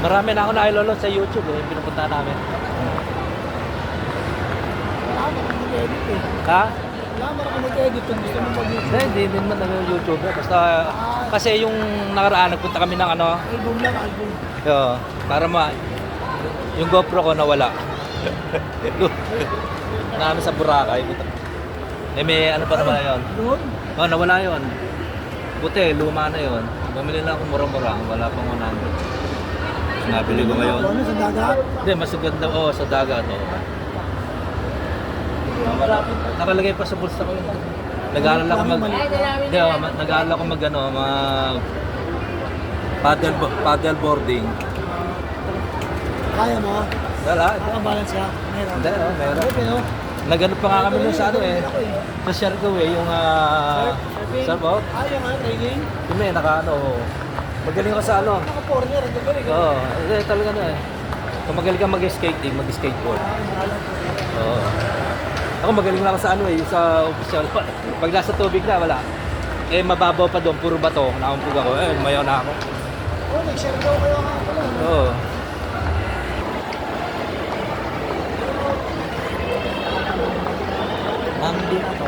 Marami na ako nailolo sa YouTube eh, pinupunta namin. Wala ka mag-edit eh. Ha? Wala ka mag-edit kung gusto mo mag-YouTube. Hindi din man nag-YouTube eh. Basta, kasi yung nakaraan, nagpunta kami ng ano, Album lang, album. para yung GoPro ko nawala. Namin sa Boracay. Eh may ano pa naman yun? Doon? Oh, nawala yun. Buti, luma na yun. Bumili lang ako mura-mura, wala pang 100. Nabili ko ngayon. Ano, sa dagat? Hindi, mas ganda sa dagat. Nakalagay pa sa bulsa ko yun. Nag-aaral ako Hindi, nag-aaral ako mag paddle boarding. Kaya mo? Wala. Nakabalance ka? Meron. Hindi, meron. Okay, no? Nagano pa nga kami dun sa ano eh. Sa Siargao eh, yung surfboat. Yung training? Yung may naka magaling ka sa ano. Naka-foreigner, ang galing. Oo, talaga na eh. Kung magaling ka mag-skating, mag-skateboard. Oo. Ako magaling na ako sa ano eh, sa official. Pag nasa tubig na, wala. Eh, mababaw pa doon, puro bato. Nakampug ako, mayaw na ako. Oh, nag-share daw kayo nga pala. Oo. Hindi na to.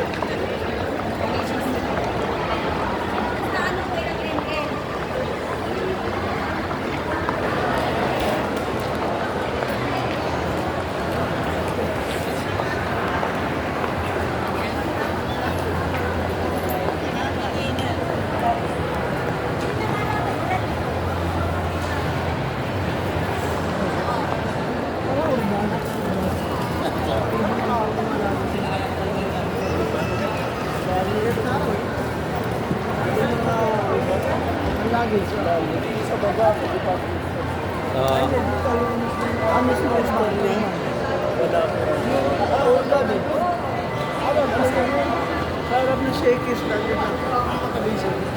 Lagi sa baba. Ano sa story? Wala po. Wala din. Sarap na shakies lang yun. Nakakabisa.